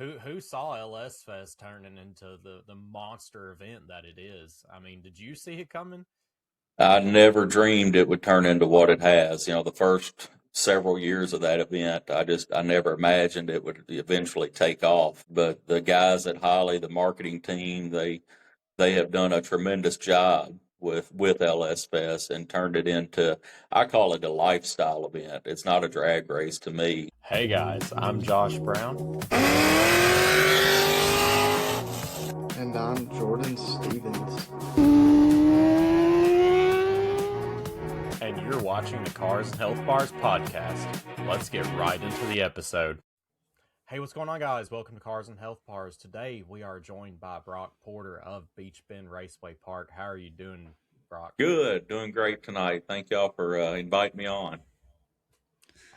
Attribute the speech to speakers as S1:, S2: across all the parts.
S1: Who saw LS Fest turning into the monster event that it is? I mean, did you see it coming?
S2: I never dreamed it would turn into what it has. The first several years of that event, I never imagined it would eventually take off. But the guys at Holly, the marketing team, they have done a tremendous job with LS Fest and turned it into, I call it a lifestyle event. It's not a drag race to me.
S1: Hey guys, I'm Josh Brown.
S3: And I'm Jordan Stevens.
S1: And you're watching the Cars and Health Bars podcast. Let's get right into the episode. Hey, what's going on, guys? Welcome to Cars and Health Bars. Today, we are joined by Broc Porter of Beech Bend Raceway Park. How are you doing, Broc?
S2: Good, doing great tonight. Thank y'all for inviting me on.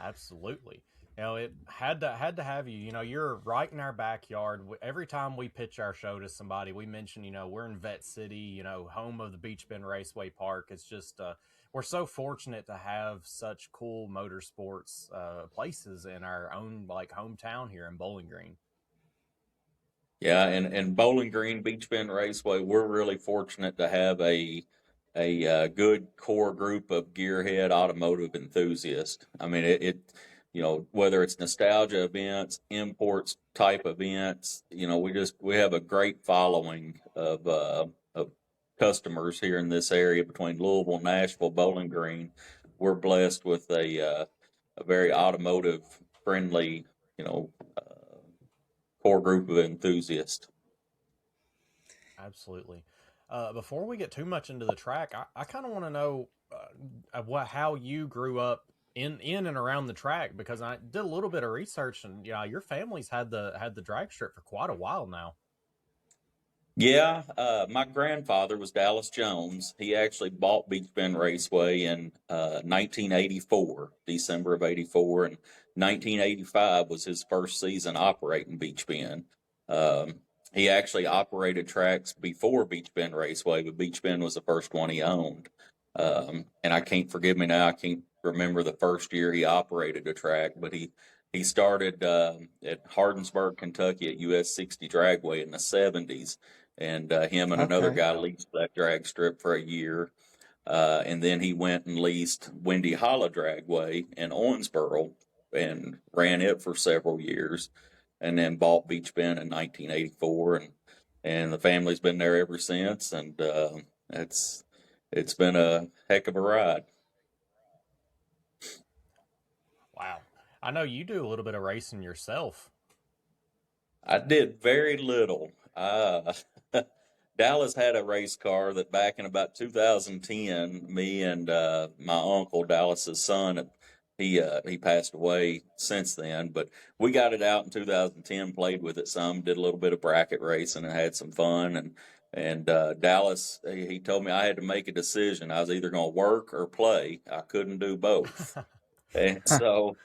S1: Absolutely. It had to have you. You're right in our backyard. Every time we pitch our show to somebody, we mention, we're in Vet City, home of the Beech Bend Raceway Park. It's just we're so fortunate to have such cool motorsports places in our own hometown here in Bowling Green.
S2: Yeah, and Bowling Green, Beech Bend Raceway, we're really fortunate to have a good core group of gearhead automotive enthusiasts. I mean, whether it's nostalgia events, imports type events, we have a great following of customers here in this area between Louisville, Nashville, Bowling Green. We're blessed with a very automotive friendly, core group of enthusiasts.
S1: Absolutely. Before we get too much into the track, I kind of want to know how you grew up in and around the track, because I did a little bit of research, and your family's had the drag strip for quite a while now.
S2: Yeah, my grandfather was Dallas Jones. He actually bought Beech Bend Raceway in 1984, December of 84, and 1985 was his first season operating Beech Bend. He actually operated tracks before Beech Bend Raceway, but Beech Bend was the first one he owned. And I can't, forgive me now, I can't remember the first year he operated a track, but he started at Hardinsburg, Kentucky at US 60 Dragway in the 70s. And him and another guy leased that drag strip for a year. And then he went and leased Windy Hollow Dragway in Owensboro and ran it for several years, and then bought Beech Bend in 1984. And the family's been there ever since. And it's been a heck of a ride.
S1: Wow. I know you do a little bit of racing yourself.
S2: I did very little. Dallas had a race car that back in about 2010, me and my uncle, Dallas's son, he passed away since then, but we got it out in 2010, played with it some, did a little bit of bracket racing and had some fun. And Dallas, he told me I had to make a decision. I was either going to work or play. I couldn't do both. And so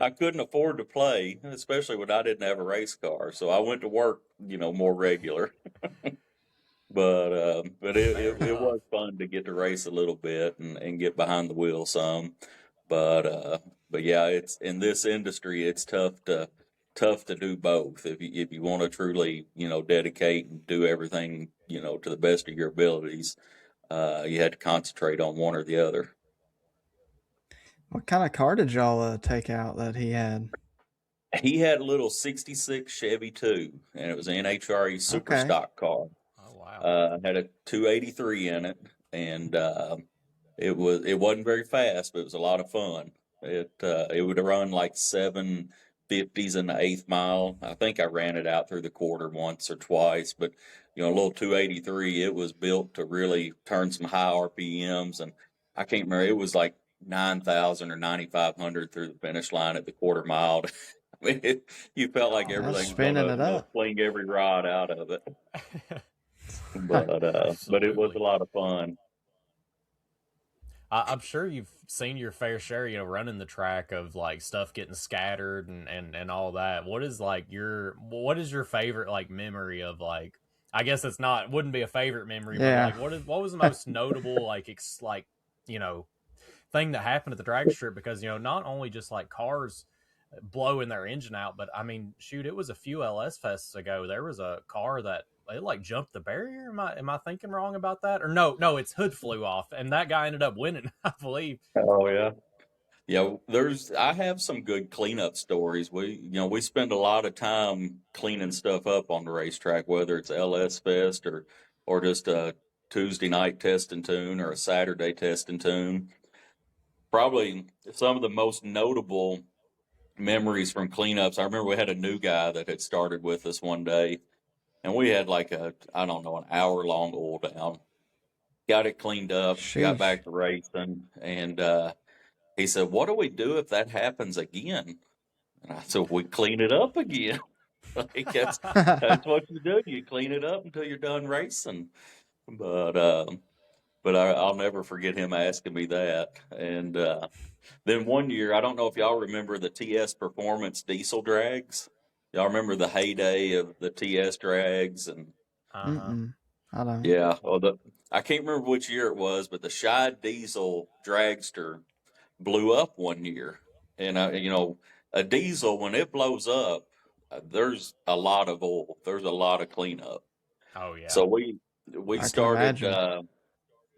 S2: I couldn't afford to play, especially when I didn't have a race car. So I went to work, more regular. But it was fun to get to race a little bit and get behind the wheel some. But yeah, it's in this industry, it's tough to do both. If you want to truly, dedicate and do everything, to the best of your abilities, you had to concentrate on one or the other.
S3: What kind of car did y'all take out that he had?
S2: He had a little 66 Chevy 2, and it was an NHRE super stock car.
S1: Oh, wow.
S2: Had a 283 in it, and it wasn't very fast, but it was a lot of fun. It would run like 750s in the eighth mile. I think I ran it out through the quarter once or twice, but a little 283. It was built to really turn some high RPMs, and I can't remember. It was like 9,000 or 9,500 through the finish line at the quarter mile. I mean, you felt like everything was going to fling every rod out of it. But it was a lot of fun.
S1: I'm sure you've seen your fair share, running the track of stuff getting scattered and all that. What is your favorite memory of I guess wouldn't be a favorite memory, but what was the most notable thing that happened at the drag strip? Because not only just cars blowing their engine out. But I mean, shoot, it was a few LS fests ago. There was a car that it like jumped the barrier. Am I thinking wrong about that? Or no, its hood flew off, and that guy ended up winning, I believe.
S2: Oh yeah. Yeah, I have some good cleanup stories. We spend a lot of time cleaning stuff up on the racetrack, whether it's LS Fest or just a Tuesday night test and tune or a Saturday test and tune. Probably some of the most notable memories from cleanups. I remember we had a new guy that had started with us one day, and we had like I don't know, an hour long oil down. Got it cleaned up, got
S3: Sheesh.
S2: back to racing, and he said, "What do we do if that happens again?" And I said, "We clean it up again." Like that's what you do. You clean it up until you're done racing. But I'll never forget him asking me that. And then one year, I don't know if y'all remember the TS Performance diesel drags. Y'all remember the heyday of the TS drags and
S1: Uh-huh.
S3: I don't.
S2: yeah. Well, I can't remember which year it was, but the Shy Diesel dragster blew up one year, and a diesel when it blows up, there's a lot of oil, there's a lot of cleanup.
S1: Oh yeah.
S2: So we
S3: I can
S2: started.
S3: imagine.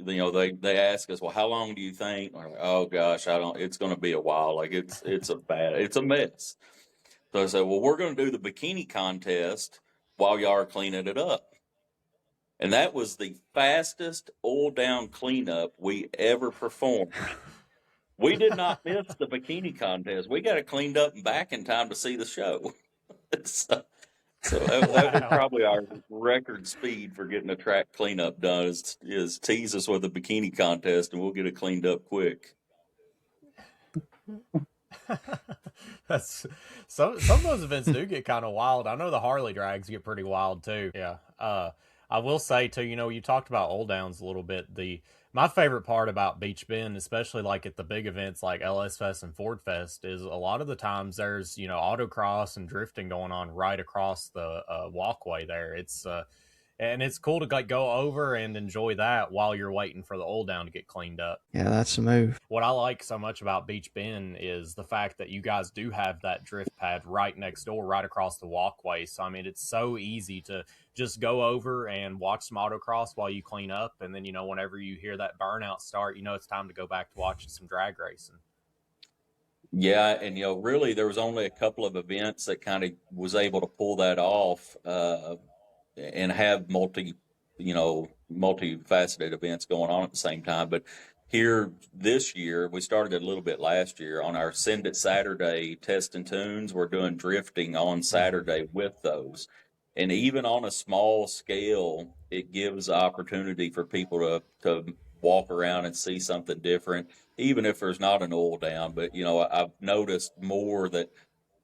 S2: They ask us, well, how long do you think? We're like, oh gosh, I don't. It's going to be a while. Like it's a mess. So I said, well, we're going to do the bikini contest while y'all are cleaning it up. And that was the fastest oil down cleanup we ever performed. We did not miss the bikini contest. We got it cleaned up and back in time to see the show. so that was
S1: Wow.
S2: probably our record speed for getting a track cleanup done is tease us with a bikini contest and we'll get it cleaned up quick.
S1: That's some of those events do get kind of wild. I know the Harley drags get pretty wild too. Yeah. I will say too, you talked about old downs a little bit. My favorite part about Beech Bend, especially like at the big events like LS Fest and Ford Fest, is a lot of the times there's autocross and drifting going on right across the walkway there. And it's cool to like go over and enjoy that while you're waiting for the old down to get cleaned up.
S3: Yeah, that's a move.
S1: What I like so much about Beech Bend is the fact that you guys do have that drift pad right next door, right across the walkway. So, I mean, it's so easy to just go over and watch some autocross while you clean up. And then, whenever you hear that burnout start, it's time to go back to watching some drag racing.
S2: Yeah, and really there was only a couple of events that kind of was able to pull that off and have multifaceted events going on at the same time. But here this year, we started a little bit last year on our Send It Saturday test and tunes. We're doing drifting on Saturday with those. And even on a small scale, it gives opportunity for people to walk around and see something different, even if there's not an oil down. But, I've noticed more that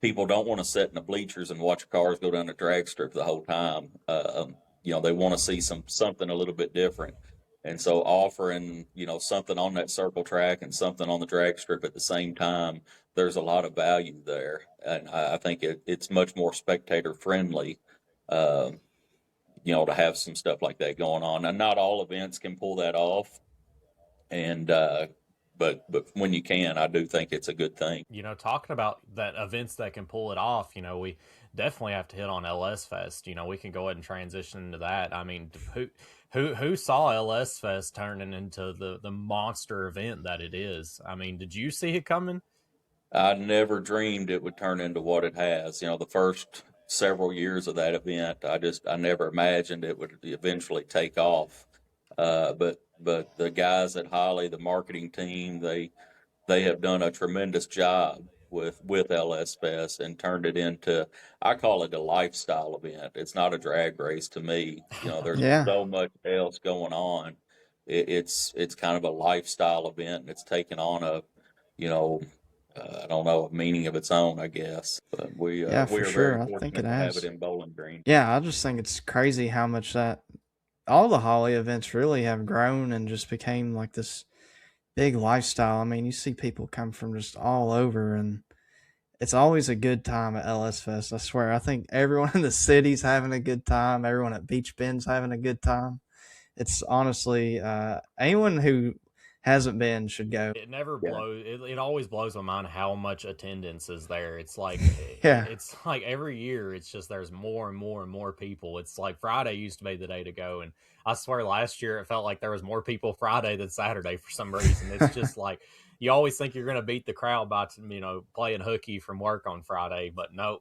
S2: people don't want to sit in the bleachers and watch cars go down the drag strip the whole time. They want to see something a little bit different. And so offering, something on that circle track and something on the drag strip at the same time, there's a lot of value there. And I think it's much more spectator friendly, to have some stuff like that going on. And not all events can pull that off. And, but when you can, I do think it's a good thing.
S1: Talking about that events that can pull it off, we definitely have to hit on LS Fest. We can go ahead and transition into that. I mean, who saw LS Fest turning into the monster event that it is? I mean, did you see it coming?
S2: I never dreamed it would turn into what it has. The first several years of that event, I never imagined it would eventually take off. But the guys at Holly, the marketing team, they have done a tremendous job with LS Fest and turned it into, I call it a lifestyle event. It's not a drag race to me. There's
S3: Yeah.
S2: so much else going on. It's kind of a lifestyle event, and it's taken on I don't know, a meaning of its own, I guess. But we
S3: Yeah,
S2: we
S3: for
S2: are very
S3: sure. I think it
S2: fortunate to have it
S3: has.
S2: in Bowling Green.
S3: Yeah, I just think it's crazy how much that all the Holly events really have grown and just became like this big lifestyle. I mean, you see people come from just all over, and it's always a good time at LS Fest. I swear. I think everyone in the city's having a good time. Everyone at Beech Bend's having a good time. It's honestly anyone who hasn't been should go.
S1: It never
S2: Yeah.
S1: blows. It always blows my mind how much attendance is there. It's like
S3: Yeah.
S1: it's like every year it's just there's more and more and more people. It's like Friday used to be the day to go, and I swear last year it felt like there was more people Friday than Saturday for some reason. It's just like you always think you're going to beat the crowd by playing hooky from work on Friday, but no,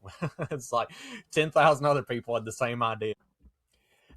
S1: it's like 10,000 other people had the same idea.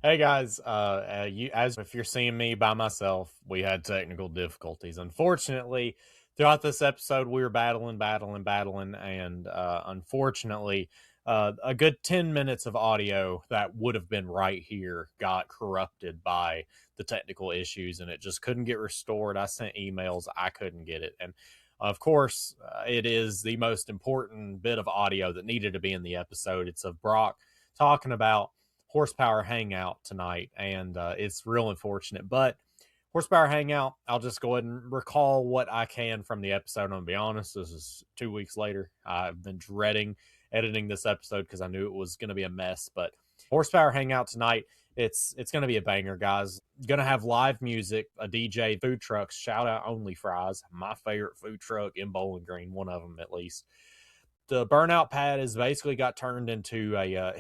S1: Hey guys, as if you're seeing me by myself, we had technical difficulties. Unfortunately, throughout this episode, we were battling, and unfortunately, a good 10 minutes of audio that would have been right here got corrupted by the technical issues, and it just couldn't get restored. I sent emails, I couldn't get it, and of course, it is the most important bit of audio that needed to be in the episode. It's of Broc talking about Horsepower Hangout tonight, and it's real unfortunate. But Horsepower Hangout, I'll just go ahead and recall what I can from the episode. I'm going to be honest, this is 2 weeks later. I've been dreading editing this episode because I knew it was going to be a mess. But Horsepower Hangout tonight, it's going to be a banger, guys. Going to have live music, a DJ, food trucks, shout out Only Fries, my favorite food truck in Bowling Green, one of them at least. The burnout pad has basically got turned into a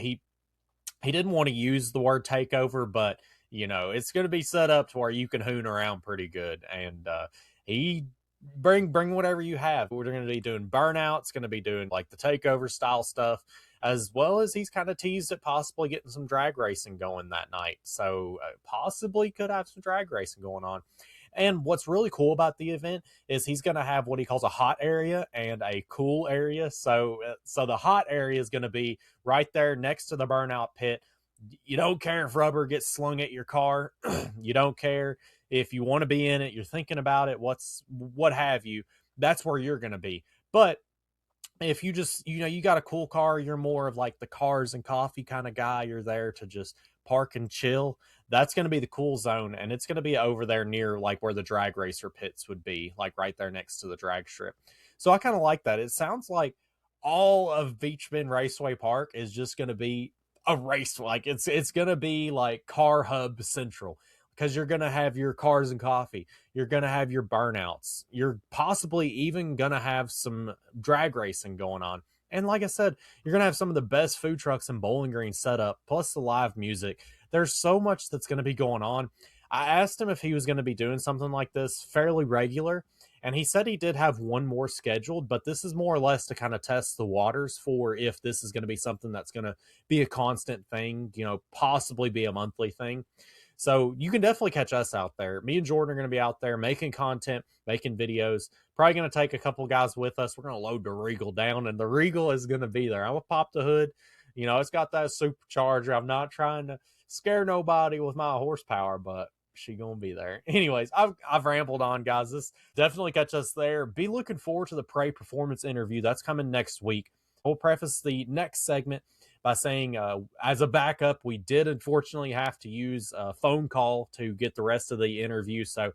S1: he didn't want to use the word takeover, but it's going to be set up to where you can hoon around pretty good. And he bring whatever you have. We're going to be doing burnouts, going to be doing like the takeover style stuff, as well as he's kind of teased at possibly getting some drag racing going that night. So possibly could have some drag racing going on. And what's really cool about the event is he's going to have what he calls a hot area and a cool area. So the hot area is going to be right there next to the burnout pit. You don't care if rubber gets slung at your car. You don't care if you want to be in it. You're thinking about it. What have you? That's where you're going to be. But if you just, you got a cool car, you're more of like the cars and coffee kind of guy. You're there to just park and chill. That's going to be the cool zone, and it's going to be over there near like where the drag racer pits would be, like right there next to the drag strip. So I kind of like that. It sounds like all of Beech Bend Raceway Park is just going to be a race. Like it's going to be like car hub central, because you're going to have your cars and coffee. You're going to have your burnouts. You're possibly even going to have some drag racing going on. And like I said, you're going to have some of the best food trucks in Bowling Green set up, plus the live music. There's so much that's going to be going on. I asked him if he was going to be doing something like this fairly regular, and he said he did have one more scheduled, but this is more or less to kind of test the waters for if this is going to be something that's going to be a constant thing, possibly be a monthly thing. So you can definitely catch us out there. Me and Jordan are going to be out there making content, making videos. Probably going to take a couple guys with us. We're going to load the Regal down, and the Regal is going to be there. I'm going to pop the hood. It's got that supercharger. I'm not trying to scare nobody with my horsepower, but she going to be there. Anyways, I've rambled on, guys. This definitely catch us there. Be looking forward to the Prey performance interview. That's coming next week. We'll preface the next segment by saying, as a backup, we did unfortunately have to use a phone call to get the rest of the interview. So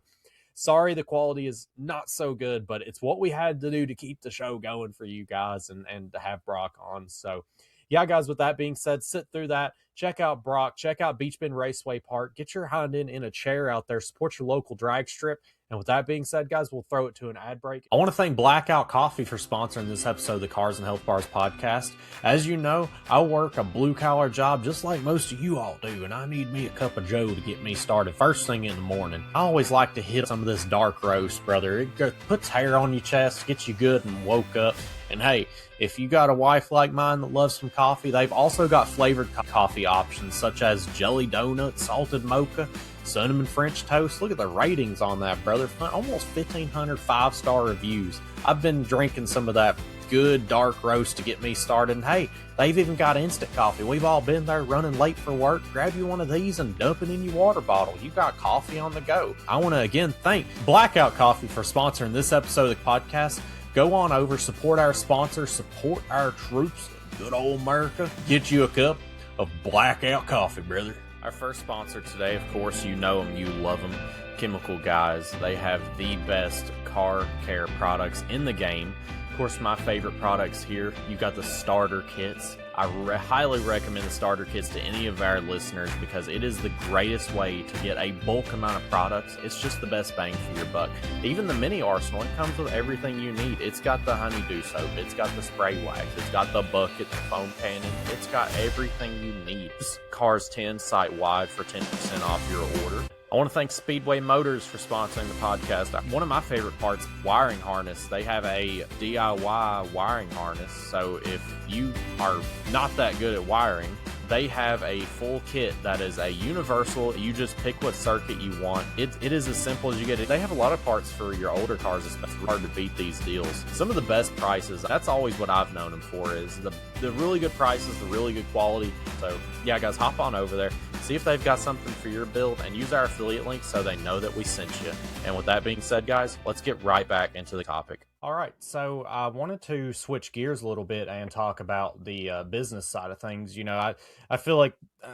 S1: sorry, the quality is not so good, but it's what we had to do to keep the show going for you guys and to have Broc on. So yeah, guys, with that being said, sit through that. Check out Broc. Check out Beech Bend Raceway Park. Get your hind in a chair out there. Support your local drag strip. And with that being said, guys, we'll throw it to an ad break. I want to thank Blackout Coffee for sponsoring this episode of the Cars and Health Bars podcast. As you know, I work a blue-collar job just like most of you all do, and I need me a cup of joe to get me started first thing in the morning. I always like to hit some of this dark roast, brother. It puts hair on your chest, gets you good and woke up. And hey, if you got a wife like mine that loves some coffee, they've also got flavored coffee options such as jelly donut, salted mocha, cinnamon French toast. Look at the ratings on that, brother. Almost 1,500 5-star reviews. I've been drinking some of that good dark roast to get me started. And hey, they've even got instant coffee. We've all been there running late for work. Grab you one of these and dump it in your water bottle. You got coffee on the go. I want to again thank Blackout Coffee for sponsoring this episode of the podcast. Go on over, support our sponsors, support our troops, good old America. Get you a cup of Blackout Coffee, brother. Our first sponsor today, of course, you know them, you love them, Chemical Guys. They have the best car care products in the game. Of course, my favorite products here, you got the starter kits. I highly recommend the starter kits to any of our listeners because it is the greatest way to get a bulk amount of products. It's just the best bang for your buck. Even the mini arsenal, it comes with everything you need. It's got the honeydew soap, it's got the spray wax, it's got the bucket, the foam cannon, it's got everything you need. Cars 10 site-wide for 10% off your order. I want to thank Speedway Motors for sponsoring the podcast. One of my favorite parts, wiring harness. They have a DIY wiring harness. So if you are not that good at wiring, they have a full kit that is a universal. You just pick what circuit you want. It is as simple as you get it. They have a lot of parts for your older cars. It's hard to beat these deals. Some of the best prices, that's always what I've known them for, is the really good prices, the really good quality. So yeah, guys, hop on over there. See if they've got something for your build and use our affiliate link so they know that we sent you. And with that being said, guys, let's get right back into the topic. All right, so I wanted to switch gears a little bit and talk about the business side of things. You know, I feel like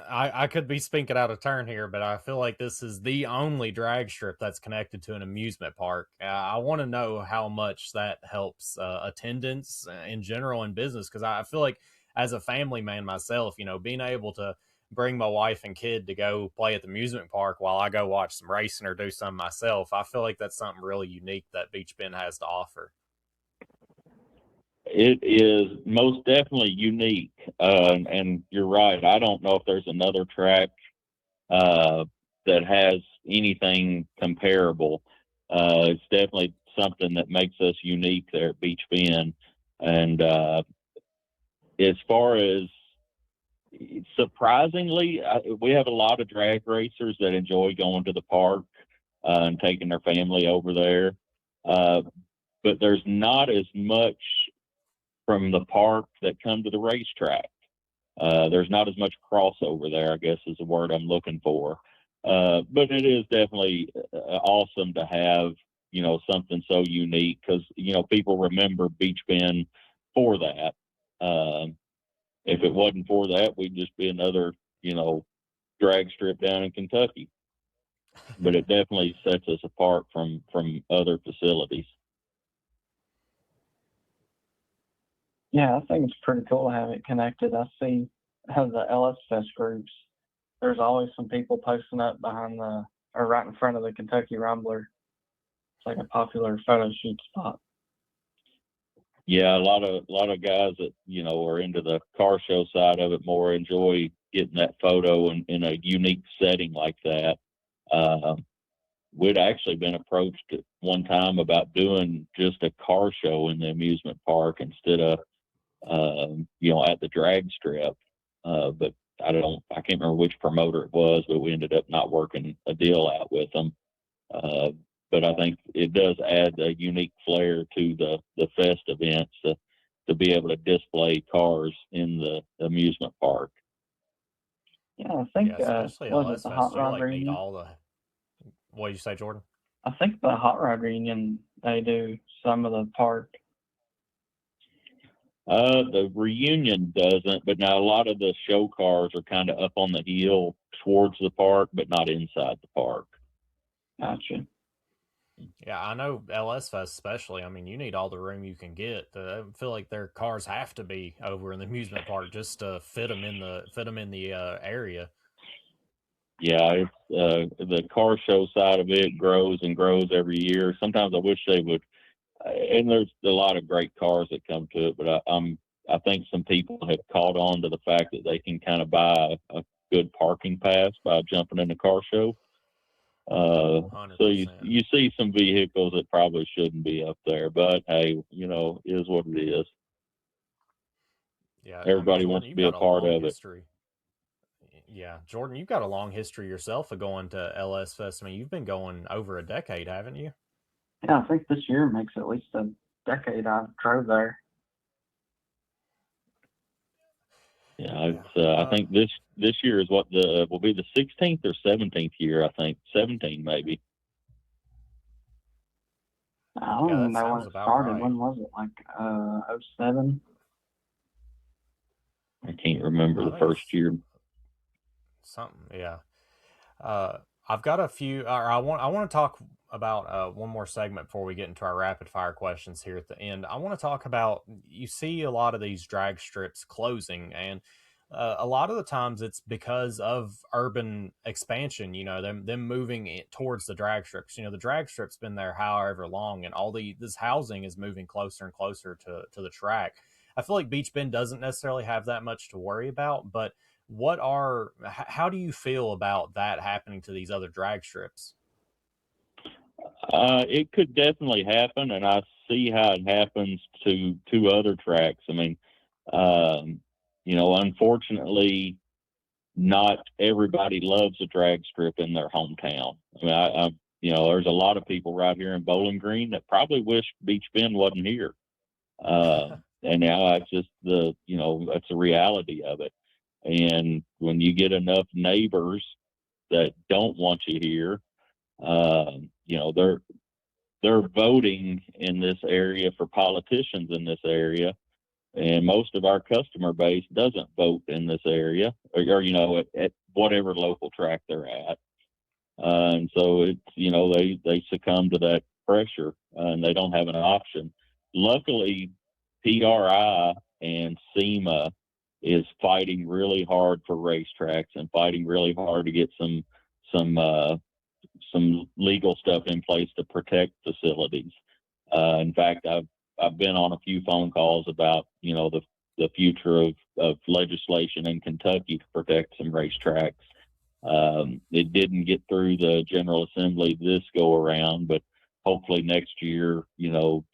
S1: I could be speaking out of turn here, but I feel like this is the only drag strip that's connected to an amusement park. I want to know how much that helps attendance in general in business, because I feel like as a family man myself, you know, being able to bring my wife and kid to go play at the amusement park while I go watch some racing or do something myself, I feel like that's something really unique that Beech Bend has to offer.
S2: It is most definitely unique, and you're right. I don't know if there's another track that has anything comparable. It's definitely something that makes us unique there at Beech Bend. And as far as surprisingly, we have a lot of drag racers that enjoy going to the park and taking their family over there. But there's not as much from the park that come to the racetrack. There's not as much crossover there, I guess is the word I'm looking for. But it is definitely awesome to have, you know, something so unique because, you know, people remember Beech Bend for that. If it wasn't for that, we'd just be another, you know, drag strip down in Kentucky. But it definitely sets us apart from other facilities.
S3: Yeah, I think it's pretty cool to have it connected. I see how the LS Fest groups, there's always some people posting up behind or right in front of the Kentucky Rumbler. It's like a popular photo shoot spot.
S2: Yeah, a lot of guys that, you know, are into the car show side of it more enjoy getting that photo in a unique setting like that. We'd actually been approached at one time about doing just a car show in the amusement park instead of, you know, at the drag strip. But I can't remember which promoter it was, but we ended up not working a deal out with them. But I think it does add a unique flair to the fest events to be able to display cars in the amusement park.
S3: Yeah, I think,
S1: especially
S3: was
S1: LS
S3: it the
S1: Fest,
S3: Hot
S1: you
S3: Rod
S1: like need
S3: Reunion?
S1: all the. What did you say, Jordan?
S3: I think the Hot Rod Reunion, they do some of the park.
S2: The reunion doesn't, but now a lot of the show cars are kind of up on the hill towards the park, but not inside the park.
S3: Gotcha.
S1: Yeah, I know LS Fest especially. I mean, you need all the room you can get. I feel like their cars have to be over in the amusement park just to fit them in the area.
S2: Yeah, it's the car show side of it grows and grows every year. Sometimes I wish they would, and there's a lot of great cars that come to it, but I think some people have caught on to the fact that they can kind of buy a good parking pass by jumping in the car show. So you see some vehicles that probably shouldn't be up there, but hey, you know, it is what it is.
S1: Yeah,
S2: Everybody
S1: Jordan,
S2: wants to be a part of
S1: history. Yeah, Jordan, you've got a long history yourself of going to LS Fest. I mean, you've been going over a decade, haven't you?
S3: Yeah, I think this year makes at least a decade I drove there.
S2: Yeah, it's, I think this year is what will be the 16th or 17th year. I think 17 maybe.
S3: I don't even know when it started. Right. When was it? Like 07?
S2: I can't remember the first year.
S1: Something, yeah. I've got a few. I want to talk about one more segment before we get into our rapid fire questions here at the end. I want to talk about, you see a lot of these drag strips closing, and a lot of the times it's because of urban expansion. You know, them moving it towards the drag strips. You know, the drag strip's been there however long, and all this housing is moving closer and closer to the track. I feel like Beach Bend doesn't necessarily have that much to worry about, but how do you feel about that happening to these other drag strips?
S4: It could definitely happen, and I see how it happens to two other tracks. I mean, unfortunately, not everybody loves a drag strip in their hometown. I mean, there's a lot of people right here in Bowling Green that probably wish Beach Bend wasn't here. And now it's just that's the reality of it. And when you get enough neighbors that don't want you here, they're voting in this area for politicians in this area, and most of our customer base doesn't vote in this area, at whatever local track they're at. And so it's they succumb to that pressure, and they don't have an option. Luckily, PRI and SEMA is fighting really hard for racetracks and fighting really hard to get some legal stuff in place to protect facilities. In fact, I've been on a few phone calls about the future of legislation in Kentucky to protect some racetracks. It didn't get through the General Assembly this go around, but hopefully next year,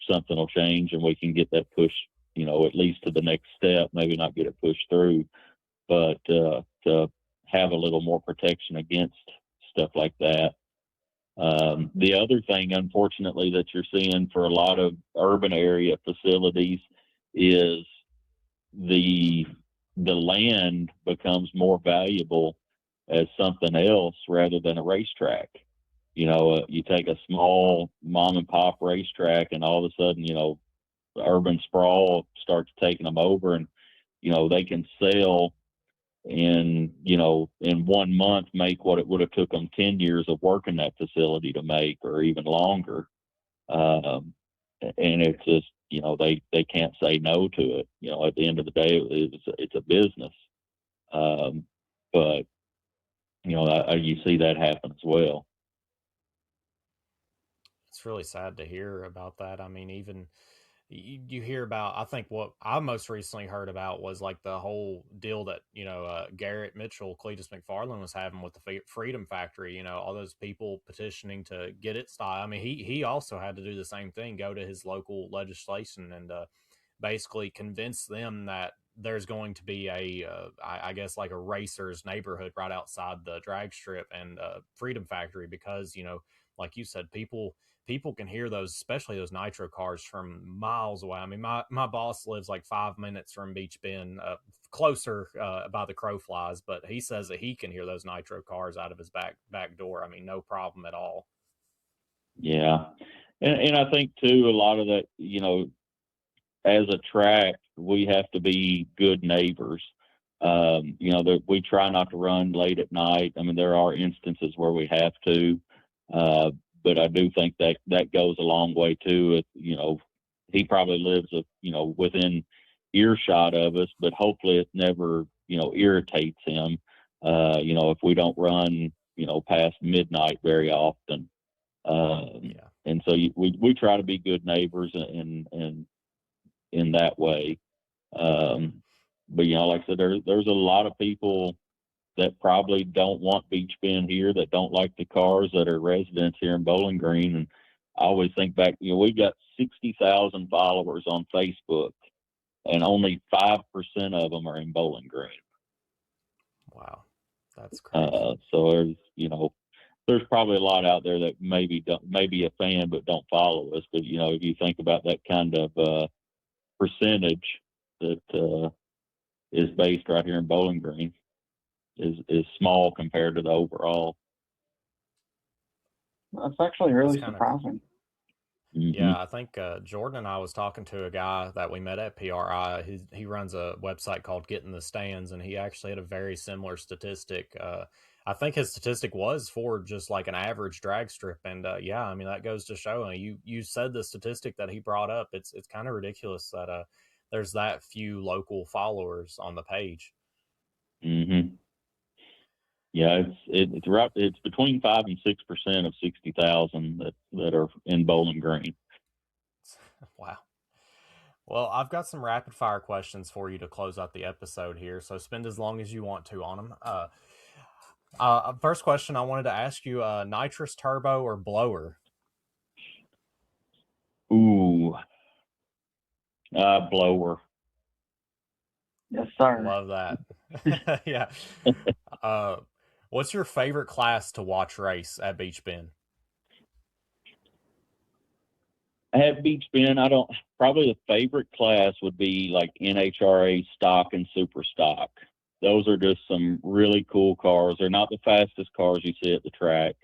S4: something will change and we can get that push, at least to the next step. Maybe not get it pushed through, but to have a little more protection against stuff like that. The other thing, unfortunately, that you're seeing for a lot of urban area facilities is the land becomes more valuable as something else rather than a racetrack. You take a small mom and pop racetrack, and all of a sudden, the urban sprawl starts taking them over, and they can sell in 1 month make what it would have took them 10 years of work in that facility to make, or even longer. And it's just they can't say no to it. At the end of the day, it's a business. But you see that happen as well.
S1: It's really sad to hear about that. I mean, even you hear about, I think what I most recently heard about was like the whole deal that Garrett Mitchell, Cletus McFarland was having with the Freedom Factory. All those people petitioning to get it stopped. I mean, he also had to do the same thing, go to his local legislation and basically convince them that there's going to be I guess like a racers neighborhood right outside the drag strip and Freedom Factory, because like you said, people can hear those, especially those nitro cars, from miles away. I mean, my boss lives like 5 minutes from Beach Bend, closer by the crow flies, but he says that he can hear those nitro cars out of his back door. I mean, no problem at all.
S4: Yeah, and I think too, a lot of that, as a track, we have to be good neighbors. That we try not to run late at night. I mean, there are instances where we have to. But I do think that goes a long way too. He probably lives, within earshot of us, but hopefully it never, irritates him. If we don't run, past midnight very often.
S1: Yeah.
S4: And so we try to be good neighbors and in that way. But like I said, there's a lot of people that probably don't want Beach Bend here, that don't like the cars, that are residents here in Bowling Green. And I always think back, we've got 60,000 followers on Facebook, and only 5% of them are in Bowling Green.
S1: Wow, that's crazy.
S4: So there's probably a lot out there that maybe be a fan but don't follow us. But if you think about that kind of percentage that is based right here in Bowling Green, is small compared to the overall.
S5: That's actually really surprising.
S1: Yeah, I think Jordan and I was talking to a guy that we met at PRI. He runs a website called Get in the Stands, and he actually had a very similar statistic. I think his statistic was for just like an average drag strip, and yeah, I mean that goes to show. You said the statistic that he brought up. It's kind of ridiculous that there's that few local followers on the page.
S4: Mm-hmm. Yeah, it's between 5 and 6% of 60,000 that are in Bowling Green.
S1: Wow. Well, I've got some rapid fire questions for you to close out the episode here, so spend as long as you want to on them. First question I wanted to ask you: nitrous turbo or blower?
S4: Ooh, blower.
S5: Yes, sir.
S1: Love that. Yeah. What's your favorite class to watch race at Beech Bend?
S4: At Beech Bend, probably the favorite class would be like NHRA stock and super stock. Those are just some really cool cars. They're not the fastest cars you see at the track,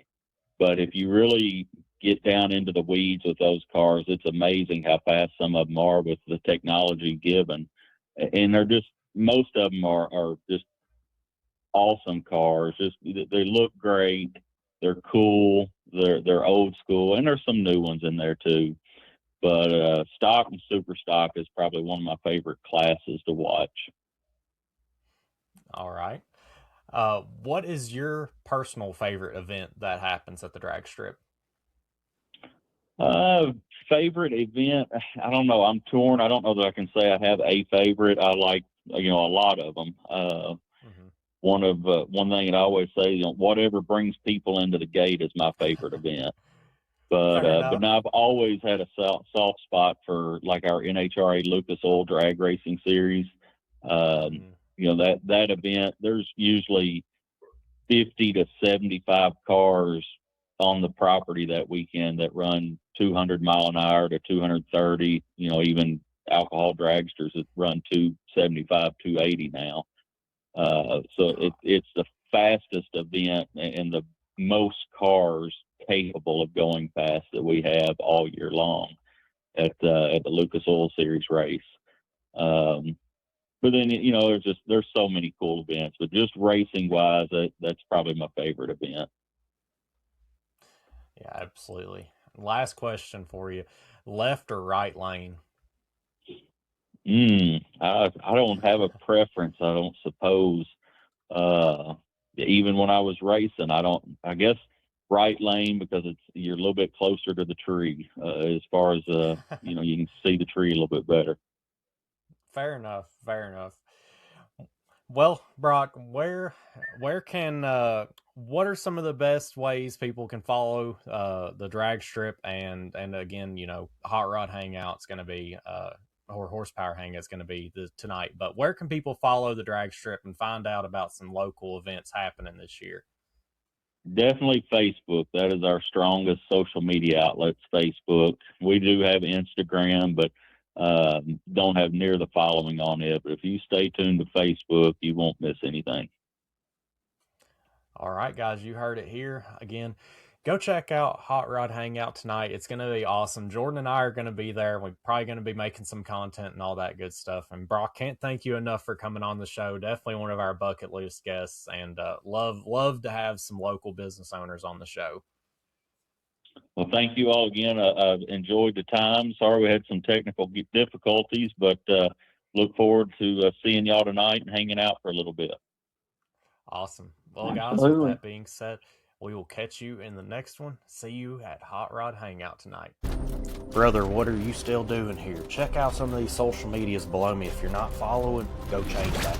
S4: but if you really get down into the weeds with those cars, it's amazing how fast some of them are with the technology given. And most of them are just awesome cars. Just they look great. They're cool. They're old school, and there's some new ones in there too. But stock and super stock is probably one of my favorite classes to watch.
S1: All right. What is your personal favorite event that happens at the drag strip?
S4: Favorite event? I don't know. I'm torn. I don't know that I can say I have a favorite. I like, a lot of them. One thing that I always say, whatever brings people into the gate is my favorite event. But now I've always had a soft spot for like our NHRA Lucas Oil Drag Racing Series. That event, there's usually 50 to 75 cars on the property that weekend that run 200 mile an hour to 230, even alcohol dragsters that run 275, 280 now. So it's the fastest event and the most cars capable of going fast that we have all year long at the Lucas Oil Series race. But then, there's so many cool events, but just racing wise, that's probably my favorite event.
S1: Yeah, absolutely. Last question for you: left or right lane?
S4: I don't have a preference. I don't suppose. Even when I was racing, I guess right lane, because you're a little bit closer to the tree, as far as you can see the tree a little bit better.
S1: Fair enough. Well, Broc, where can what are some of the best ways people can follow the drag strip and again, Hot Rod Hangout's going to be or Horsepower Hangout's going to be tonight. But where can people follow the drag strip and find out about some local events happening this year?
S4: Definitely Facebook. That is our strongest social media outlet, Facebook. We do have Instagram, but don't have near the following on it. But if you stay tuned to Facebook, you won't miss anything.
S1: All right, guys, you heard it here. Again, go check out Hot Rod Hangout tonight. It's going to be awesome. Jordan and I are going to be there. We're probably going to be making some content and all that good stuff. And Broc, can't thank you enough for coming on the show. Definitely one of our bucket list guests, and love to have some local business owners on the show.
S4: Well, thank you all again. I've enjoyed the time. Sorry we had some technical difficulties, but look forward to seeing y'all tonight and hanging out for a little bit.
S1: Awesome. Well, guys, with that being said, we will catch you in the next one. See you at Hot Rod Hangout tonight. Brother, what are you still doing here? Check out some of these social medias below me. If you're not following, go change that.